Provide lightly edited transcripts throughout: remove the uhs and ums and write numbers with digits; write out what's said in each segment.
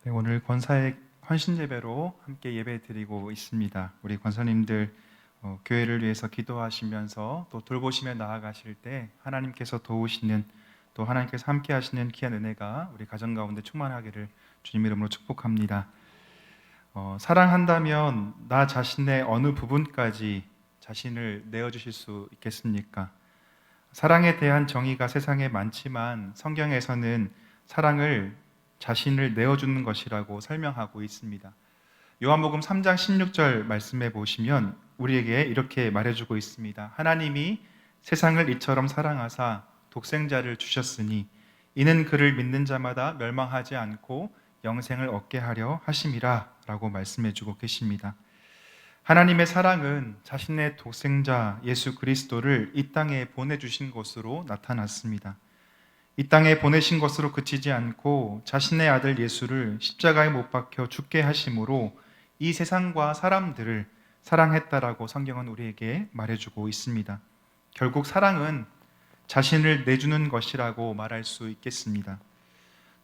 네, 오늘 권사의 헌신예배로 함께 예배 드리고 있습니다. 우리 권사님들 교회를 위해서 기도하시면서 또 돌보시며 나아가실 때 하나님께서 도우시는, 또 하나님께서 함께 하시는 귀한 은혜가 우리 가정 가운데 충만하기를 주님 이름으로 축복합니다. 사랑한다면 나 자신의 어느 부분까지 자신을 내어주실 수 있겠습니까? 사랑에 대한 정의가 세상에 많지만 성경에서는 사랑을 자신을 내어주는 것이라고 설명하고 있습니다. 요한복음 3장 16절 말씀해 보시면 우리에게 이렇게 말해주고 있습니다. 하나님이 세상을 이처럼 사랑하사 독생자를 주셨으니 이는 그를 믿는 자마다 멸망하지 않고 영생을 얻게 하려 하심이라 라고 말씀해 주고 계십니다. 하나님의 사랑은 자신의 독생자 예수 그리스도를 이 땅에 보내주신 것으로 나타났습니다. 이 땅에 보내신 것으로 그치지 않고 자신의 아들 예수를 십자가에 못 박혀 죽게 하심으로 이 세상과 사람들을 사랑했다라고 성경은 우리에게 말해주고 있습니다. 결국 사랑은 자신을 내주는 것이라고 말할 수 있겠습니다.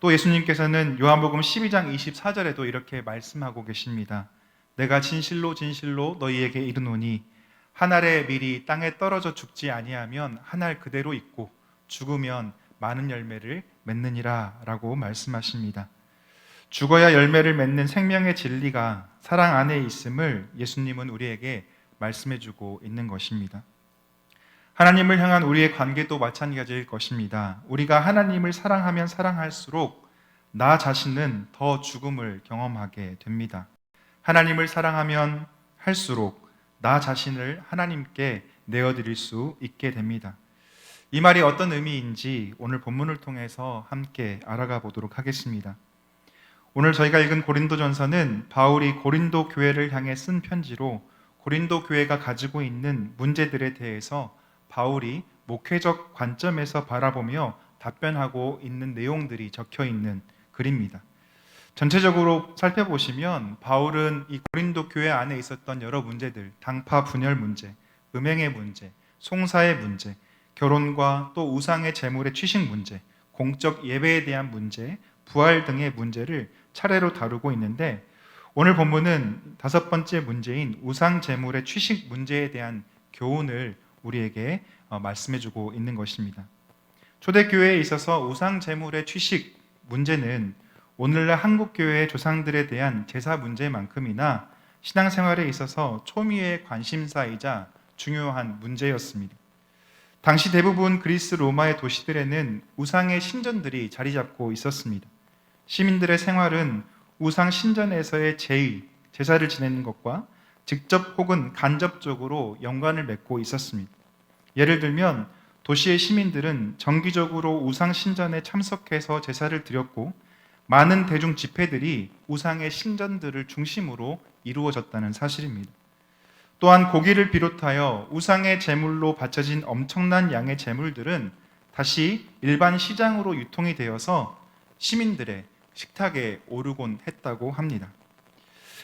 또 예수님께서는 요한복음 12장 24절에도 이렇게 말씀하고 계십니다. 내가 진실로 진실로 너희에게 이르노니 한 알의 밀이 땅에 떨어져 죽지 아니하면 한 알 그대로 있고 죽으면 많은 열매를 맺느니라 라고 말씀하십니다. 죽어야 열매를 맺는 생명의 진리가 사랑 안에 있음을 예수님은 우리에게 말씀해주고 있는 것입니다. 하나님을 향한 우리의 관계도 마찬가지일 것입니다. 우리가 하나님을 사랑하면 사랑할수록 나 자신은 더 죽음을 경험하게 됩니다. 하나님을 사랑하면 할수록 나 자신을 하나님께 내어드릴 수 있게 됩니다. 이 말이 어떤 의미인지 오늘 본문을 통해서 함께 알아가 보도록 하겠습니다. 오늘 저희가 읽은 고린도전서는 바울이 고린도 교회를 향해 쓴 편지로 고린도 교회가 가지고 있는 문제들에 대해서 바울이 목회적 관점에서 바라보며 답변하고 있는 내용들이 적혀 있는 글입니다. 전체적으로 살펴보시면 바울은 이 고린도 교회 안에 있었던 여러 문제들, 당파 분열 문제, 음행의 문제, 송사의 문제, 결혼과 또 우상의 제물의 취식 문제, 공적 예배에 대한 문제, 부활 등의 문제를 차례로 다루고 있는데 오늘 본문은 5번째 문제인 우상 제물의 취식 문제에 대한 교훈을 우리에게 말씀해주고 있는 것입니다. 초대교회에 있어서 우상 제물의 취식 문제는 오늘날 한국교회의 조상들에 대한 제사 문제만큼이나 신앙생활에 있어서 초미의 관심사이자 중요한 문제였습니다. 당시 대부분 그리스 로마의 도시들에는 우상의 신전들이 자리 잡고 있었습니다. 시민들의 생활은 우상 신전에서의 제의, 제사를 지내는 것과 직접 혹은 간접적으로 연관을 맺고 있었습니다. 예를 들면 도시의 시민들은 정기적으로 우상 신전에 참석해서 제사를 드렸고 많은 대중 집회들이 우상의 신전들을 중심으로 이루어졌다는 사실입니다. 또한 고기를 비롯하여 우상의 제물로 바쳐진 엄청난 양의 제물들은 다시 일반 시장으로 유통이 되어서 시민들의 식탁에 오르곤 했다고 합니다.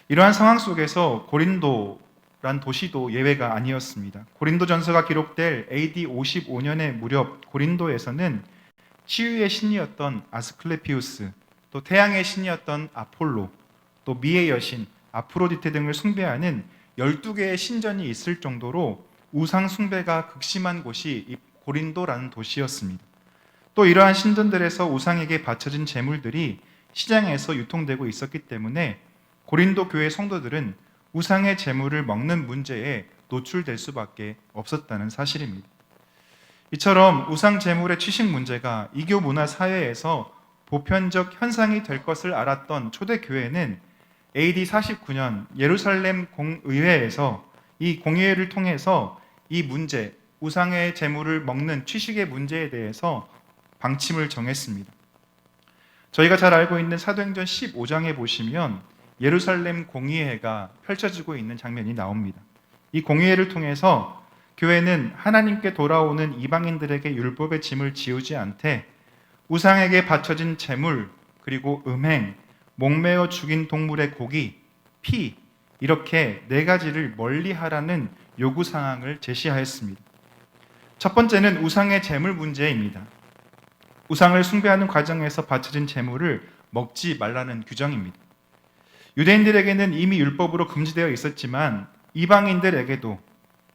이러한 상황 속에서 고린도란 도시도 예외가 아니었습니다. 고린도전서가 기록될 AD 55년의 무렵 고린도에서는 치유의 신이었던 아스클레피우스, 또 태양의 신이었던 아폴로, 또 미의 여신 아프로디테 등을 숭배하는 12개의 신전이 있을 정도로 우상 숭배가 극심한 곳이 이 고린도라는 도시였습니다. 또 이러한 신전들에서 우상에게 바쳐진 제물들이 시장에서 유통되고 있었기 때문에 고린도 교회 성도들은 우상의 제물을 먹는 문제에 노출될 수밖에 없었다는 사실입니다. 이처럼 우상 제물의 취식 문제가 이교 문화 사회에서 보편적 현상이 될 것을 알았던 초대교회는 AD 49년 예루살렘 공의회에서 이 공의회를 통해서 이 문제, 우상의 제물을 먹는 취식의 문제에 대해서 방침을 정했습니다. 저희가 잘 알고 있는 사도행전 15장에 보시면 예루살렘 공의회가 펼쳐지고 있는 장면이 나옵니다. 이 공의회를 통해서 교회는 하나님께 돌아오는 이방인들에게 율법의 짐을 지우지 않되 우상에게 바쳐진 제물, 그리고 음행, 목매어 죽인 동물의 고기, 피, 이렇게 4가지를 멀리하라는 요구사항을 제시하였습니다. 첫 번째는 우상의 제물 문제입니다. 우상을 숭배하는 과정에서 바쳐진 제물을 먹지 말라는 규정입니다. 유대인들에게는 이미 율법으로 금지되어 있었지만 이방인들에게도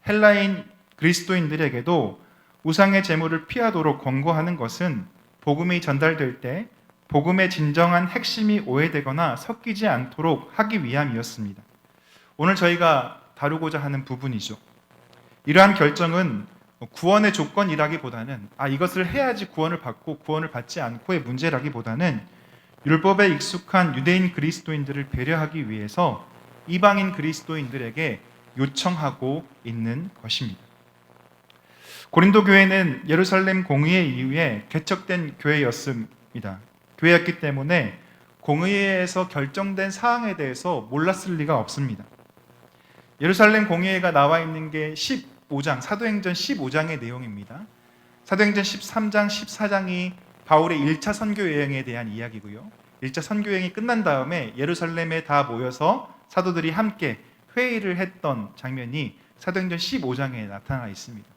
헬라인 그리스도인들에게도 우상의 제물을 피하도록 권고하는 것은 복음이 전달될 때 복음의 진정한 핵심이 오해되거나 섞이지 않도록 하기 위함이었습니다. 오늘 저희가 다루고자 하는 부분이죠. 이러한 결정은 구원의 조건이라기보다는 이것을 해야지 구원을 받고 구원을 받지 않고의 문제라기보다는 율법에 익숙한 유대인 그리스도인들을 배려하기 위해서 이방인 그리스도인들에게 요청하고 있는 것입니다. 고린도 교회는 예루살렘 공의회 이후에 개척된 교회였습니다. 교회였기 때문에 공의회에서 결정된 사항에 대해서 몰랐을 리가 없습니다. 예루살렘 공의회가 나와 있는 게 15장, 사도행전 15장의 내용입니다. 사도행전 13장, 14장이 바울의 1차 선교 여행에 대한 이야기고요. 1차 선교 여행이 끝난 다음에 예루살렘에 다 모여서 사도들이 함께 회의를 했던 장면이 사도행전 15장에 나타나 있습니다.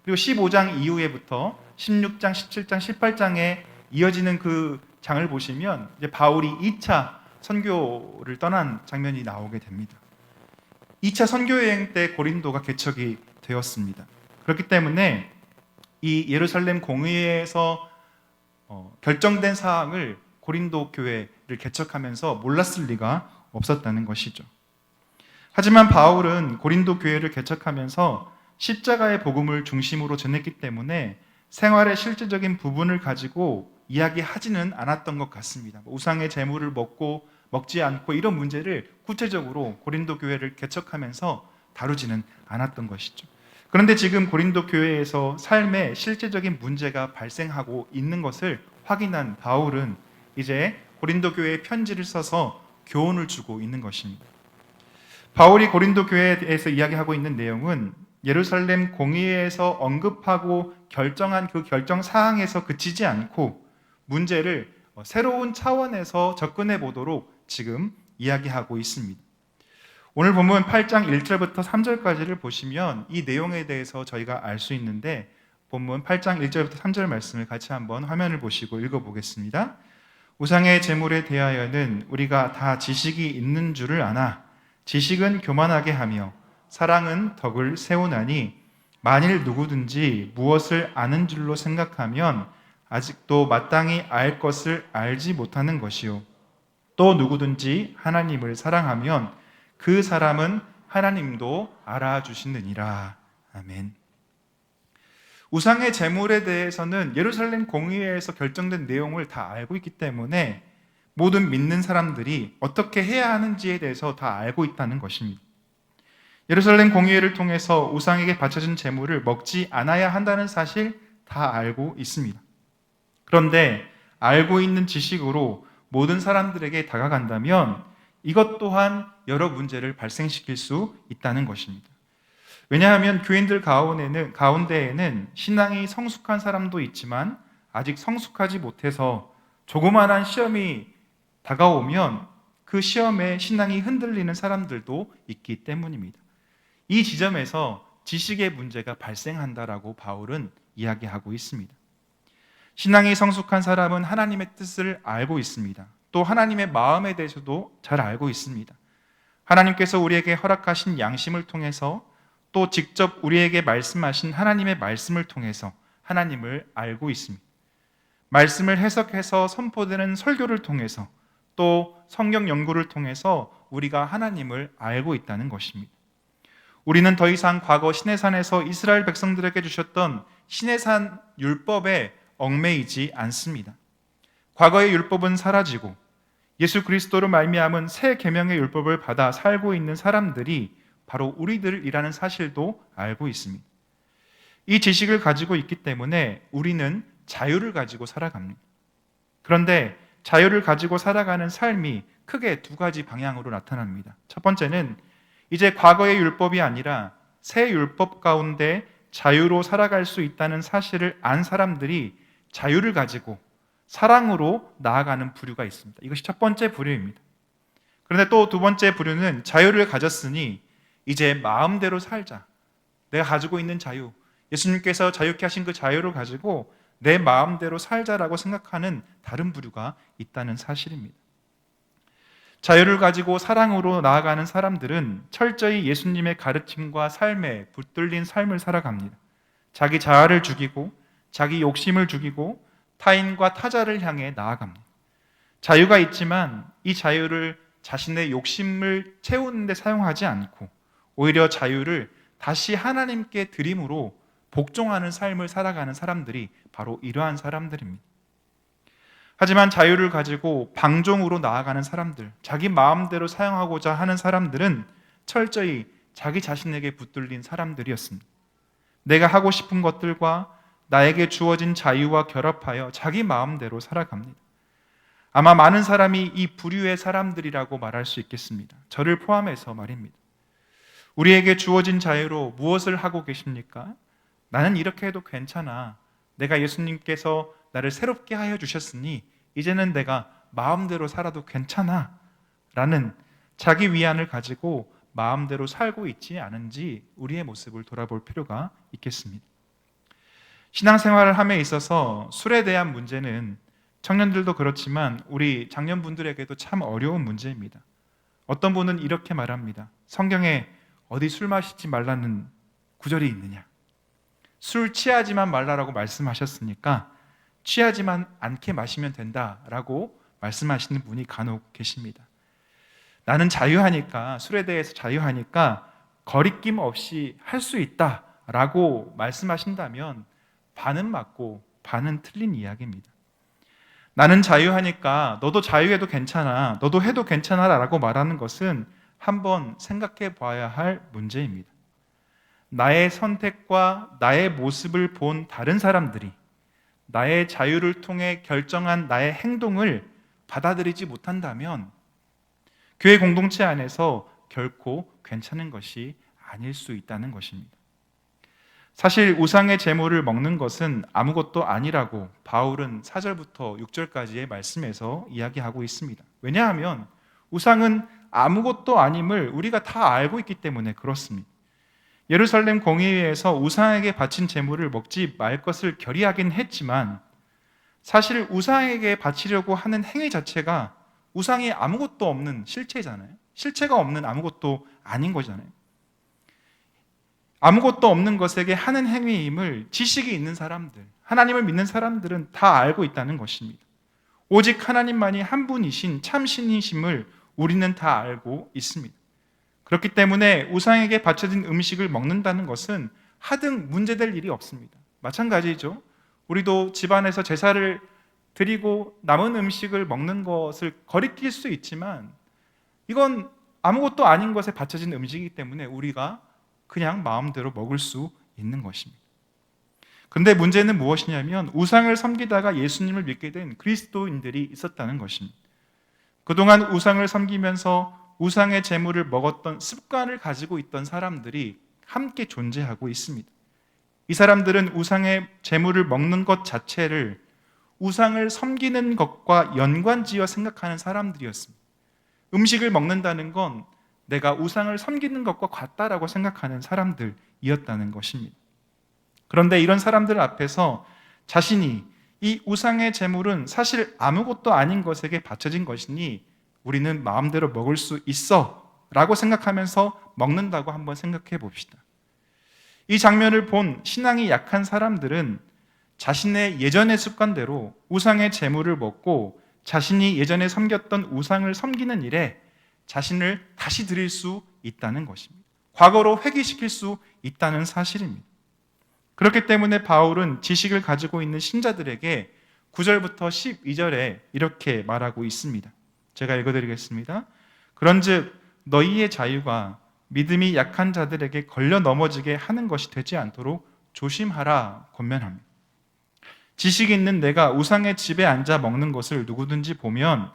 그리고 15장 이후에부터 16장, 17장, 18장에 이어지는 그 장을 보시면 이제 바울이 2차 선교를 떠난 장면이 나오게 됩니다. 2차 선교 여행 때 고린도가 개척이 되었습니다. 그렇기 때문에 이 예루살렘 공의회에서 결정된 사항을 고린도 교회를 개척하면서 몰랐을 리가 없었다는 것이죠. 하지만 바울은 고린도 교회를 개척하면서 십자가의 복음을 중심으로 전했기 때문에 생활의 실제적인 부분을 가지고 이야기하지는 않았던 것 같습니다. 우상의 제물을 먹지 않고 이런 문제를 구체적으로 고린도 교회를 개척하면서 다루지는 않았던 것이죠. 그런데 지금 고린도 교회에서 삶에 실제적인 문제가 발생하고 있는 것을 확인한 바울은 이제 고린도 교회에 편지를 써서 교훈을 주고 있는 것입니다. 바울이 고린도 교회에 대해서 이야기하고 있는 내용은 예루살렘 공의회에서 언급하고 결정한 그 결정 사항에서 그치지 않고 문제를 새로운 차원에서 접근해 보도록 지금 이야기하고 있습니다. 오늘 본문 8장 1절부터 3절까지를 보시면 이 내용에 대해서 저희가 알 수 있는데 본문 8장 1절부터 3절 말씀을 같이 한번 화면을 보시고 읽어보겠습니다. 우상의 제물에 대하여는 우리가 다 지식이 있는 줄을 아나 지식은 교만하게 하며 사랑은 덕을 세우나니 만일 누구든지 무엇을 아는 줄로 생각하면 아직도 마땅히 알 것을 알지 못하는 것이요 또 누구든지 하나님을 사랑하면 그 사람은 하나님도 알아주시느니라. 아멘. 우상의 제물에 대해서는 예루살렘 공의회에서 결정된 내용을 다 알고 있기 때문에 모든 믿는 사람들이 어떻게 해야 하는지에 대해서 다 알고 있다는 것입니다. 예루살렘 공의회를 통해서 우상에게 바쳐진 제물을 먹지 않아야 한다는 사실 다 알고 있습니다. 그런데 알고 있는 지식으로 모든 사람들에게 다가간다면 이것 또한 여러 문제를 발생시킬 수 있다는 것입니다. 왜냐하면 교인들 가운데에는 신앙이 성숙한 사람도 있지만 아직 성숙하지 못해서 조그마한 시험이 다가오면 그 시험에 신앙이 흔들리는 사람들도 있기 때문입니다. 이 지점에서 지식의 문제가 발생한다라고 바울은 이야기하고 있습니다. 신앙이 성숙한 사람은 하나님의 뜻을 알고 있습니다. 또 하나님의 마음에 대해서도 잘 알고 있습니다. 하나님께서 우리에게 허락하신 양심을 통해서 또 직접 우리에게 말씀하신 하나님의 말씀을 통해서 하나님을 알고 있습니다. 말씀을 해석해서 선포되는 설교를 통해서 또 성경 연구를 통해서 우리가 하나님을 알고 있다는 것입니다. 우리는 더 이상 과거 시내산에서 이스라엘 백성들에게 주셨던 시내산 율법에 얽매이지 않습니다. 과거의 율법은 사라지고 예수 그리스도로 말미암은 새 계명의 율법을 받아 살고 있는 사람들이 바로 우리들이라는 사실도 알고 있습니다. 이 지식을 가지고 있기 때문에 우리는 자유를 가지고 살아갑니다. 그런데 자유를 가지고 살아가는 삶이 크게 두 가지 방향으로 나타납니다. 첫 번째는 이제 과거의 율법이 아니라 새 율법 가운데 자유로 살아갈 수 있다는 사실을 안 사람들이 자유를 가지고 사랑으로 나아가는 부류가 있습니다. 이것이 첫 번째 부류입니다. 그런데 또 두 번째 부류는 자유를 가졌으니 이제 마음대로 살자. 내가 가지고 있는 자유, 예수님께서 자유케 하신 그 자유를 가지고 내 마음대로 살자라고 생각하는 다른 부류가 있다는 사실입니다. 자유를 가지고 사랑으로 나아가는 사람들은 철저히 예수님의 가르침과 삶에 붙들린 삶을 살아갑니다. 자기 자아를 죽이고 자기 욕심을 죽이고 타인과 타자를 향해 나아갑니다. 자유가 있지만 이 자유를 자신의 욕심을 채우는 데 사용하지 않고 오히려 자유를 다시 하나님께 드림으로 복종하는 삶을 살아가는 사람들이 바로 이러한 사람들입니다. 하지만 자유를 가지고 방종으로 나아가는 사람들, 자기 마음대로 사용하고자 하는 사람들은 철저히 자기 자신에게 붙들린 사람들이었습니다. 내가 하고 싶은 것들과 나에게 주어진 자유와 결합하여 자기 마음대로 살아갑니다. 아마 많은 사람이 이 부류의 사람들이라고 말할 수 있겠습니다. 저를 포함해서 말입니다. 우리에게 주어진 자유로 무엇을 하고 계십니까? 나는 이렇게 해도 괜찮아. 내가 예수님께서 나를 새롭게 하여 주셨으니 이제는 내가 마음대로 살아도 괜찮아 라는 자기 위안을 가지고 마음대로 살고 있지 않은지 우리의 모습을 돌아볼 필요가 있겠습니다. 신앙생활을 함에 있어서 술에 대한 문제는 청년들도 그렇지만 우리 장년분들에게도 참 어려운 문제입니다. 어떤 분은 이렇게 말합니다. 성경에 어디 술 마시지 말라는 구절이 있느냐? 술 취하지만 말라라고 말씀하셨으니까 취하지만 않게 마시면 된다라고 말씀하시는 분이 간혹 계십니다. 나는 자유하니까, 술에 대해서 자유하니까 거리낌 없이 할 수 있다라고 말씀하신다면 반은 맞고 반은 틀린 이야기입니다. 나는 자유하니까 너도 자유해도 괜찮아, 너도 해도 괜찮아 라고 말하는 것은 한번 생각해 봐야 할 문제입니다. 나의 선택과 나의 모습을 본 다른 사람들이 나의 자유를 통해 결정한 나의 행동을 받아들이지 못한다면 교회 공동체 안에서 결코 괜찮은 것이 아닐 수 있다는 것입니다. 사실 우상의 제물을 먹는 것은 아무것도 아니라고 바울은 4절부터 6절까지의 말씀에서 이야기하고 있습니다. 왜냐하면 우상은 아무것도 아님을 우리가 다 알고 있기 때문에 그렇습니다. 예루살렘 공의회에서 우상에게 바친 제물을 먹지 말 것을 결의하긴 했지만 사실 우상에게 바치려고 하는 행위 자체가 우상이 아무것도 없는 실체잖아요. 실체가 없는 아무것도 아닌 거잖아요. 아무것도 없는 것에게 하는 행위임을 지식이 있는 사람들, 하나님을 믿는 사람들은 다 알고 있다는 것입니다. 오직 하나님만이 한 분이신 참신이심을 우리는 다 알고 있습니다. 그렇기 때문에 우상에게 바쳐진 음식을 먹는다는 것은 하등 문제될 일이 없습니다. 마찬가지죠. 우리도 집안에서 제사를 드리고 남은 음식을 먹는 것을 거리낄 수 있지만 이건 아무것도 아닌 것에 바쳐진 음식이기 때문에 우리가 그냥 마음대로 먹을 수 있는 것입니다. 그런데 문제는 무엇이냐면 우상을 섬기다가 예수님을 믿게 된 그리스도인들이 있었다는 것입니다. 그동안 우상을 섬기면서 우상의 제물을 먹었던 습관을 가지고 있던 사람들이 함께 존재하고 있습니다. 이 사람들은 우상의 제물을 먹는 것 자체를 우상을 섬기는 것과 연관지어 생각하는 사람들이었습니다. 음식을 먹는다는 건 내가 우상을 섬기는 것과 같다라고 생각하는 사람들이었다는 것입니다. 그런데 이런 사람들 앞에서 자신이 이 우상의 제물은 사실 아무것도 아닌 것에게 바쳐진 것이니 우리는 마음대로 먹을 수 있어 라고 생각하면서 먹는다고 한번 생각해 봅시다. 이 장면을 본 신앙이 약한 사람들은 자신의 예전의 습관대로 우상의 제물을 먹고 자신이 예전에 섬겼던 우상을 섬기는 일에 자신을 다시 드릴 수 있다는 것입니다. 과거로 회귀시킬 수 있다는 사실입니다. 그렇기 때문에 바울은 지식을 가지고 있는 신자들에게 9절부터 12절에 이렇게 말하고 있습니다. 제가 읽어드리겠습니다. 그런즉 너희의 자유가 믿음이 약한 자들에게 걸려 넘어지게 하는 것이 되지 않도록 조심하라 권면합니다. 지식이 있는 내가 우상의 집에 앉아 먹는 것을 누구든지 보면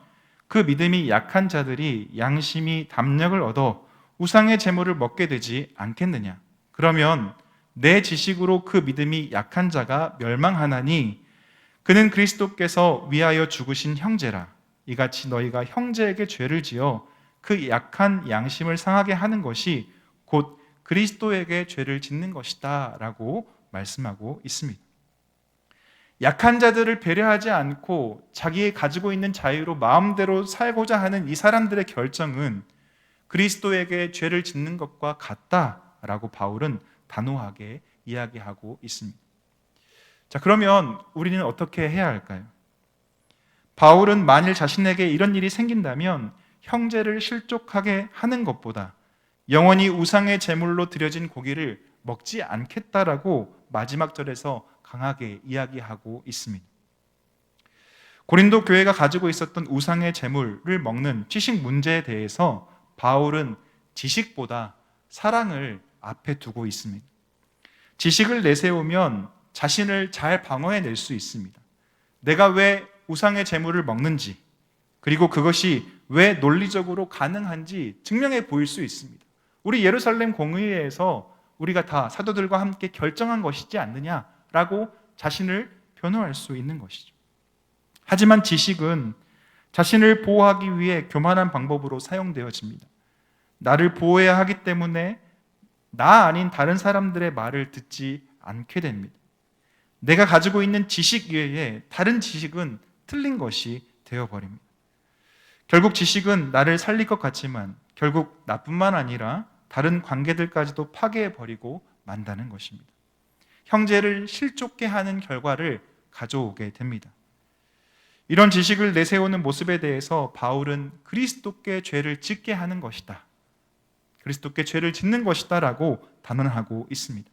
그 믿음이 약한 자들이 양심이 담력을 얻어 우상의 제물을 먹게 되지 않겠느냐. 그러면 내 지식으로 그 믿음이 약한 자가 멸망하나니 그는 그리스도께서 위하여 죽으신 형제라. 이같이 너희가 형제에게 죄를 지어 그 약한 양심을 상하게 하는 것이 곧 그리스도에게 죄를 짓는 것이다 라고 말씀하고 있습니다. 약한 자들을 배려하지 않고 자기의 가지고 있는 자유로 마음대로 살고자 하는 이 사람들의 결정은 그리스도에게 죄를 짓는 것과 같다라고 바울은 단호하게 이야기하고 있습니다. 자, 그러면 우리는 어떻게 해야 할까요? 바울은 만일 자신에게 이런 일이 생긴다면 형제를 실족하게 하는 것보다 영원히 우상의 제물로 드려진 고기를 먹지 않겠다라고 마지막 절에서 강하게 이야기하고 있습니다. 고린도 교회가 가지고 있었던 우상의 제물을 먹는 지식 문제에 대해서 바울은 지식보다 사랑을 앞에 두고 있습니다. 지식을 내세우면 자신을 잘 방어해낼 수 있습니다. 내가 왜 우상의 제물을 먹는지, 그리고 그것이 왜 논리적으로 가능한지 증명해 보일 수 있습니다. 우리 예루살렘 공의회에서 우리가 다 사도들과 함께 결정한 것이지 않느냐라고 자신을 변호할 수 있는 것이죠. 하지만 지식은 자신을 보호하기 위해 교만한 방법으로 사용되어집니다. 나를 보호해야 하기 때문에 나 아닌 다른 사람들의 말을 듣지 않게 됩니다. 내가 가지고 있는 지식 외에 다른 지식은 틀린 것이 되어버립니다. 결국 지식은 나를 살릴 것 같지만 결국 나뿐만 아니라 다른 관계들까지도 파괴해버리고 만다는 것입니다. 형제를 실족게 하는 결과를 가져오게 됩니다. 이런 지식을 내세우는 모습에 대해서 바울은 그리스도께 죄를 짓게 하는 것이다, 그리스도께 죄를 짓는 것이다 라고 단언하고 있습니다.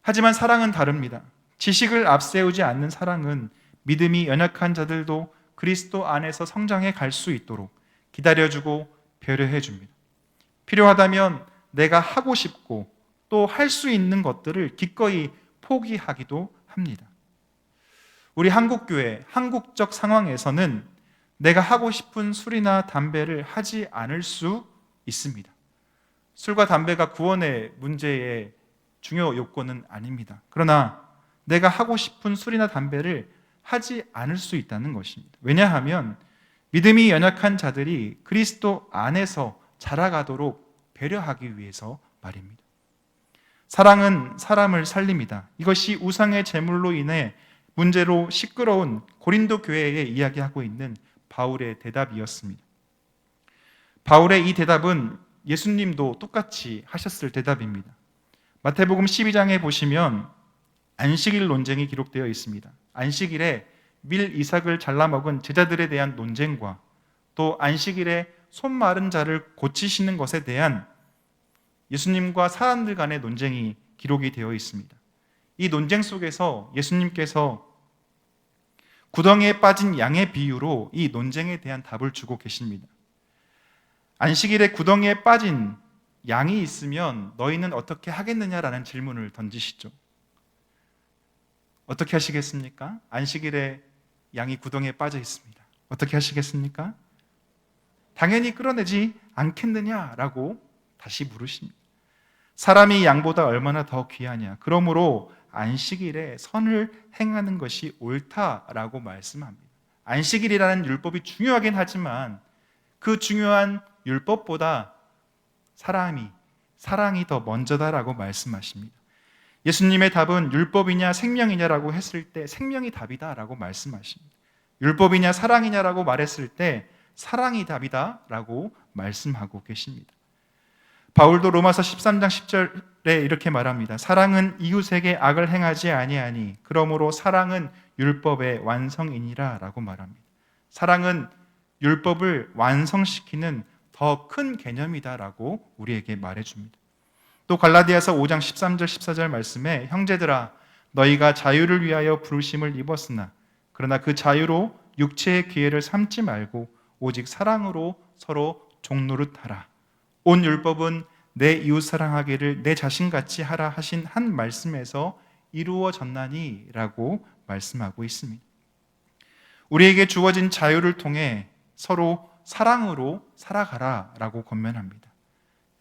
하지만 사랑은 다릅니다. 지식을 앞세우지 않는 사랑은 믿음이 연약한 자들도 그리스도 안에서 성장해 갈 수 있도록 기다려주고 배려해 줍니다. 필요하다면 내가 하고 싶고 또 할 수 있는 것들을 기꺼이 포기하기도 합니다. 우리 한국교회, 한국적 상황에서는 내가 하고 싶은 술이나 담배를 하지 않을 수 있습니다. 술과 담배가 구원의 문제의 중요 요건은 아닙니다. 그러나 내가 하고 싶은 술이나 담배를 하지 않을 수 있다는 것입니다. 왜냐하면 믿음이 연약한 자들이 그리스도 안에서 자라가도록 배려하기 위해서 말입니다. 사랑은 사람을 살립니다. 이것이 우상의 제물로 인해 문제로 시끄러운 고린도 교회에 이야기하고 있는 바울의 대답이었습니다. 바울의 이 대답은 예수님도 똑같이 하셨을 대답입니다. 마태복음 12장에 보시면 안식일 논쟁이 기록되어 있습니다. 안식일에 밀 이삭을 잘라 먹은 제자들에 대한 논쟁과 또 안식일에 손 마른 자를 고치시는 것에 대한 예수님과 사람들 간의 논쟁이 기록이 되어 있습니다. 이 논쟁 속에서 예수님께서 구덩이에 빠진 양의 비유로 이 논쟁에 대한 답을 주고 계십니다. 안식일에 구덩이에 빠진 양이 있으면 너희는 어떻게 하겠느냐라는 질문을 던지시죠. 어떻게 하시겠습니까? 안식일에 양이 구덩이에 빠져 있습니다. 어떻게 하시겠습니까? 당연히 끌어내지 않겠느냐라고 다시 물으십니다. 사람이 양보다 얼마나 더 귀하냐. 그러므로 안식일에 선을 행하는 것이 옳다라고 말씀합니다. 안식일이라는 율법이 중요하긴 하지만 그 중요한 율법보다 사랑이 더 먼저다라고 말씀하십니다. 예수님의 답은 율법이냐 생명이냐라고 했을 때 생명이 답이다라고 말씀하십니다. 율법이냐 사랑이냐라고 말했을 때 사랑이 답이다라고 말씀하고 계십니다. 바울도 로마서 13장 10절에 이렇게 말합니다. 사랑은 이웃에게 악을 행하지 아니하니 그러므로 사랑은 율법의 완성이니라 라고 말합니다. 사랑은 율법을 완성시키는 더 큰 개념이다라고 우리에게 말해줍니다. 또 갈라디아서 5장 13절 14절 말씀에 형제들아 너희가 자유를 위하여 부르심을 입었으나 그러나 그 자유로 육체의 기회를 삼지 말고 오직 사랑으로 서로 종노릇하라. 온 율법은 내 이웃 사랑하기를 내 자신같이 하라 하신 한 말씀에서 이루어졌나니 라고 말씀하고 있습니다. 우리에게 주어진 자유를 통해 서로 사랑으로 살아가라 라고 권면합니다.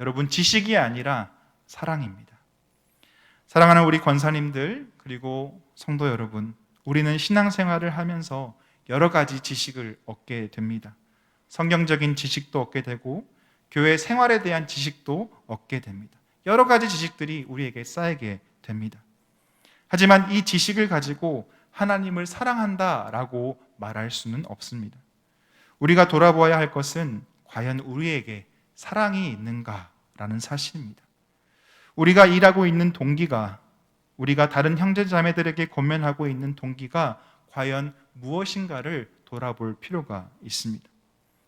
여러분, 지식이 아니라 사랑입니다. 사랑하는 우리 권사님들 그리고 성도 여러분, 우리는 신앙생활을 하면서 여러 가지 지식을 얻게 됩니다. 성경적인 지식도 얻게 되고 교회 생활에 대한 지식도 얻게 됩니다. 여러 가지 지식들이 우리에게 쌓이게 됩니다. 하지만 이 지식을 가지고 하나님을 사랑한다라고 말할 수는 없습니다. 우리가 돌아보아야 할 것은 과연 우리에게 사랑이 있는가라는 사실입니다. 우리가 일하고 있는 동기가, 우리가 다른 형제자매들에게 권면하고 있는 동기가 과연 무엇인가를 돌아볼 필요가 있습니다.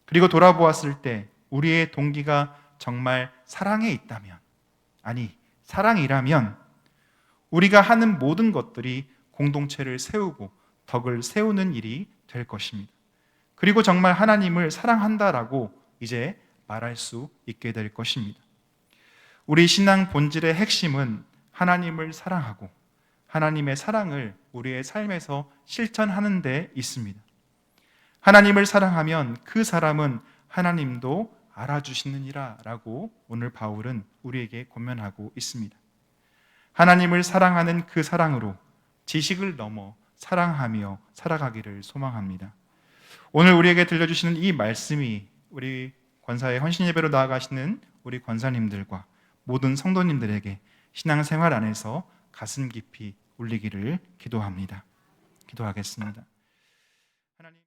그리고 돌아보았을 때 우리의 동기가 정말 사랑에 있다면, 아니 사랑이라면 우리가 하는 모든 것들이 공동체를 세우고 덕을 세우는 일이 될 것입니다. 그리고 정말 하나님을 사랑한다라고 이제 말할 수 있게 될 것입니다. 우리 신앙 본질의 핵심은 하나님을 사랑하고 하나님의 사랑을 우리의 삶에서 실천하는 데 있습니다. 하나님을 사랑하면 그 사람은 하나님도 알아주시느니라 라고 오늘 바울은 우리에게 권면하고 있습니다. 하나님을 사랑하는 그 사랑으로 지식을 넘어 사랑하며 살아가기를 소망합니다. 오늘 우리에게 들려주시는 이 말씀이 우리 권사의 헌신예배로 나아가시는 우리 권사님들과 모든 성도님들에게 신앙생활 안에서 가슴 깊이 울리기를 기도합니다. 기도하겠습니다. 하나님.